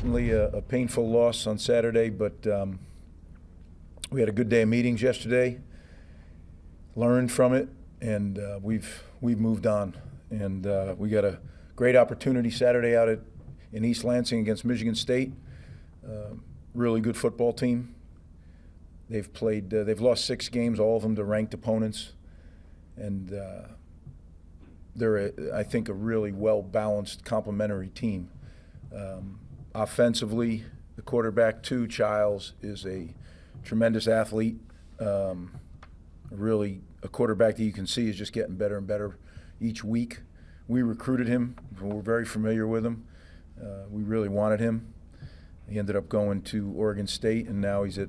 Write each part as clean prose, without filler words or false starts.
certainly a painful loss on Saturday, but we had a good day of meetings yesterday, learned from it, and we've moved on. And we got a great opportunity Saturday out in East Lansing against Michigan State. Really good football team. They've lost 6 games, all of them to ranked opponents, and they're, I think, a really well-balanced, complementary team. Offensively, the quarterback, too, Childs, is a tremendous athlete. Really a quarterback that you can see is just getting better and better each week. We recruited him. We're very familiar with him. We really wanted him. He ended up going to Oregon State, and now he's at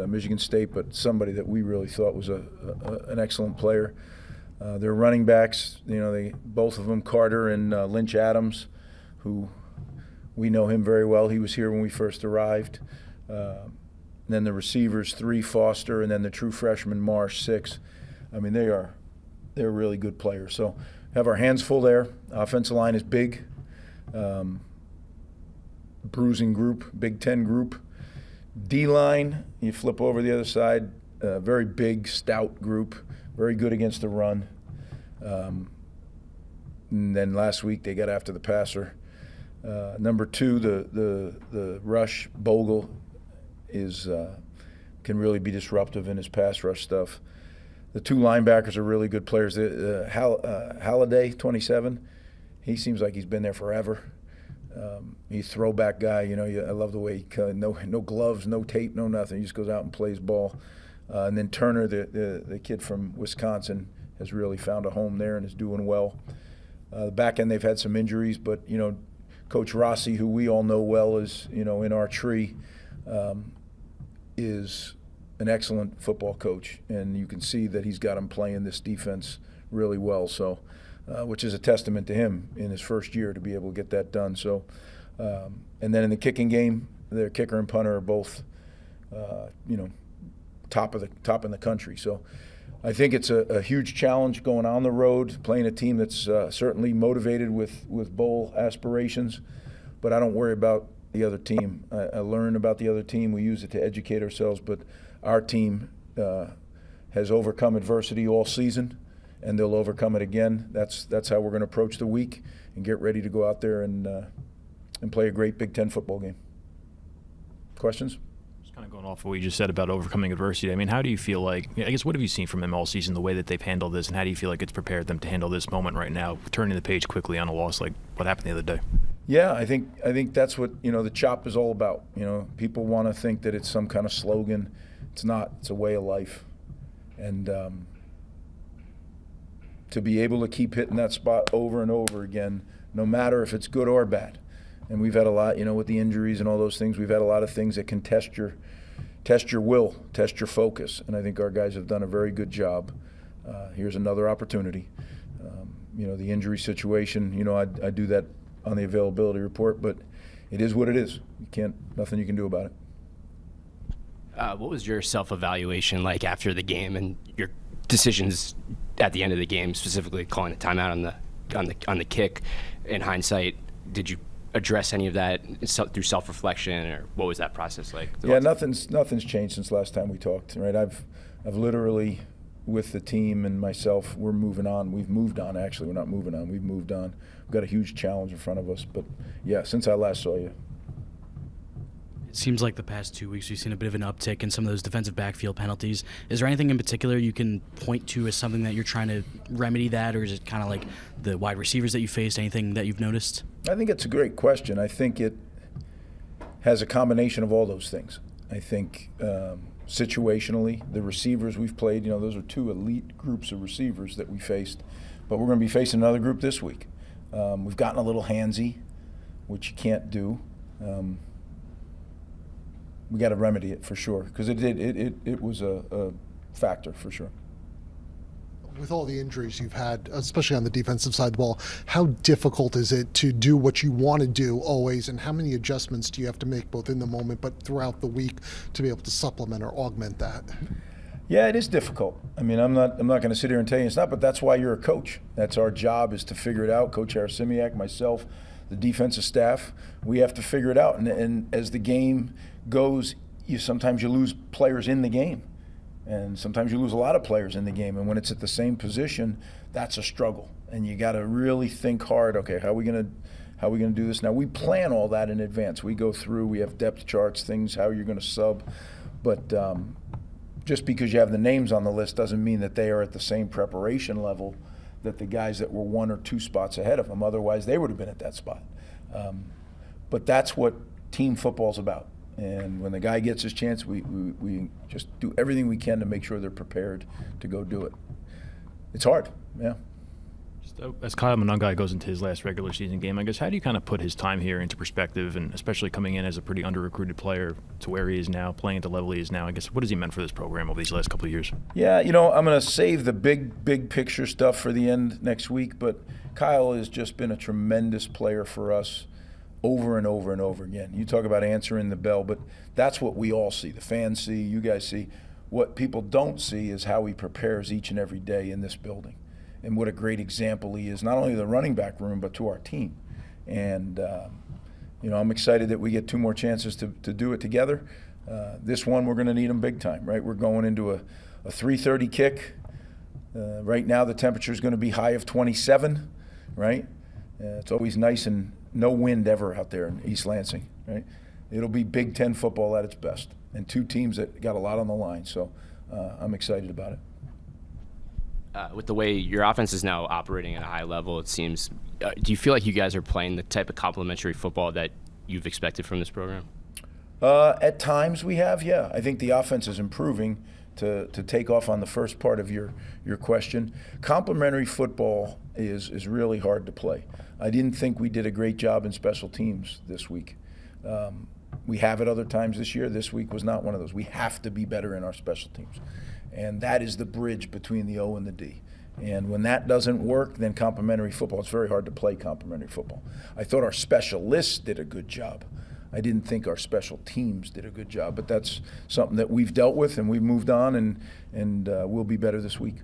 Michigan State, but somebody that we really thought was an excellent player. Their running backs, both of them, Carter and Lynch Adams, who we know him very well. He was here when we first arrived. Then the receivers, 3, Foster, and then the true freshman, Marsh, 6. I mean, they're really good players. So have our hands full there. Offensive line is big. Bruising group, Big Ten group. D-line, you flip over the other side, very big, stout group, very good against the run. And then last week they got after the passer. Number 2, the rush, Bogle, can really be disruptive in his pass rush stuff. The 2 linebackers are really good players. Halliday, 27, he seems like he's been there forever. He's a throwback guy. I love the way no gloves, no tape, no nothing. He just goes out and plays ball. And then Turner, the kid from Wisconsin, has really found a home there and is doing well. The back end, they've had some injuries, but Coach Rossi, who we all know well, is in our tree, is an excellent football coach, and you can see that he's got him playing this defense really well. So. Which is a testament to him in his first year to be able to get that done. So, and then in the kicking game, their kicker and punter are both, top in the country. So, I think it's a huge challenge going on the road, playing a team that's certainly motivated with bowl aspirations. But I don't worry about the other team. I learn about the other team. We use it to educate ourselves. But our team has overcome adversity all season, and they'll overcome it again. That's how we're going to approach the week and get ready to go out there and play a great Big Ten football game. Questions? Just kind of going off of what you just said about overcoming adversity. I mean, how do you feel like, I guess, what have you seen from them all season, the way that they've handled this, and how do you feel like it's prepared them to handle this moment right now, turning the page quickly on a loss like what happened the other day? Yeah, I think that's what, the chop is all about. People want to think that it's some kind of slogan. It's not. It's a way of life. And to be able to keep hitting that spot over and over again, no matter if it's good or bad. And we've had a lot, with the injuries and all those things, we've had a lot of things that can test your will, test your focus. And I think our guys have done a very good job. Here's another opportunity. The injury situation, I do that on the availability report, but it is what it is. Nothing you can do about it. What was your self-evaluation like after the game and your decisions at the end of the game, specifically calling a timeout on the kick? In hindsight, did you address any of that through self-reflection, or what was that process like? Yeah, nothing's changed since last time we talked. Right, I've literally, with the team and myself, we're moving on. We've moved on. Actually, we're not moving on. We've moved on. We've got a huge challenge in front of us. But yeah, since I last saw you. It seems like the past 2 weeks we've seen a bit of an uptick in some of those defensive backfield penalties. Is there anything in particular you can point to as something that you're trying to remedy that, or is it kind of like the wide receivers that you faced, anything that you've noticed? I think it's a great question. I think it has a combination of all those things. I think situationally, the receivers we've played, those are 2 elite groups of receivers that we faced, but we're going to be facing another group this week. We've gotten a little handsy, which you can't do. We got to remedy it for sure, because it was a factor for sure. With all the injuries you've had, especially on the defensive side of the ball, how difficult is it to do what you want to do always, and how many adjustments do you have to make both in the moment but throughout the week to be able to supplement or augment that? Yeah, it is difficult. I mean, I'm not going to sit here and tell you it's not, but that's why you're a coach. That's our job, is to figure it out. Coach Harasimiak, myself, the defensive staff, we have to figure it out. And as the game goes, sometimes you lose players in the game. And sometimes you lose a lot of players in the game. And when it's at the same position, that's a struggle. And you got to really think hard, okay, how are we going to do this? Now, we plan all that in advance. We go through, we have depth charts, things, how you're going to sub. But just because you have the names on the list doesn't mean that they are at the same preparation level that the guys that were 1 or 2 spots ahead of them. Otherwise, they would have been at that spot. But that's what team football's about. And when the guy gets his chance, we just do everything we can to make sure they're prepared to go do it. It's hard, yeah. As Kyle Monangai goes into his last regular season game, I guess, how do you kind of put his time here into perspective, and especially coming in as a pretty under-recruited player to where he is now, playing at the level he is now? I guess, what has he meant for this program over these last couple of years? Yeah, I'm going to save the big picture stuff for the end next week, but Kyle has just been a tremendous player for us over and over and over again. You talk about answering the bell, but that's what we all see. The fans see, you guys see. What people don't see is how he prepares each and every day in this building. And what a great example he is, not only to the running back room, but to our team. And, I'm excited that we get 2 more chances to do it together. This one, we're going to need him big time, right? We're going into a 3:30 kick. Right now, the temperature is going to be high of 27, right? It's always nice and no wind ever out there in East Lansing, right? It'll be Big Ten football at its best, and 2 teams that got a lot on the line. So I'm excited about it. With the way your offense is now operating at a high level, it seems, do you feel like you guys are playing the type of complementary football that you've expected from this program? At times we have, yeah. I think the offense is improving. To take off on the first part of your question, complementary football is really hard to play. I didn't think we did a great job in special teams this week. We have it other times this year. This week was not one of those. We have to be better in our special teams. And that is the bridge between the O and the D. And when that doesn't work, then complementary football, it's very hard to play complementary football. I thought our specialists did a good job. I didn't think our special teams did a good job, but that's something that we've dealt with and we've moved on, and we'll be better this week.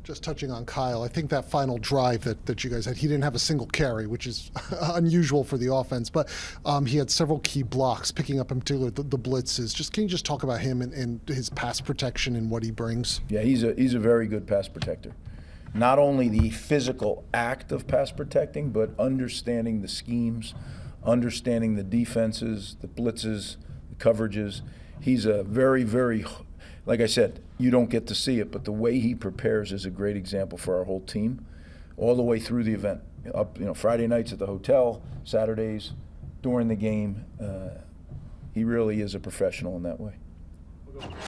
Just touching on Kyle, I think that final drive that you guys had, he didn't have a single carry, which is unusual for the offense, but he had several key blocks, picking up in particular the blitzes. Can you just talk about him and his pass protection and what he brings? Yeah, he's a very good pass protector. Not only the physical act of pass protecting, but understanding the schemes, understanding the defenses, the blitzes, the coverages. He's a very, very, like I said, you don't get to see it, but the way he prepares is a great example for our whole team, all the way through the event. Up, Friday nights at the hotel, Saturdays, during the game. He really is a professional in that way.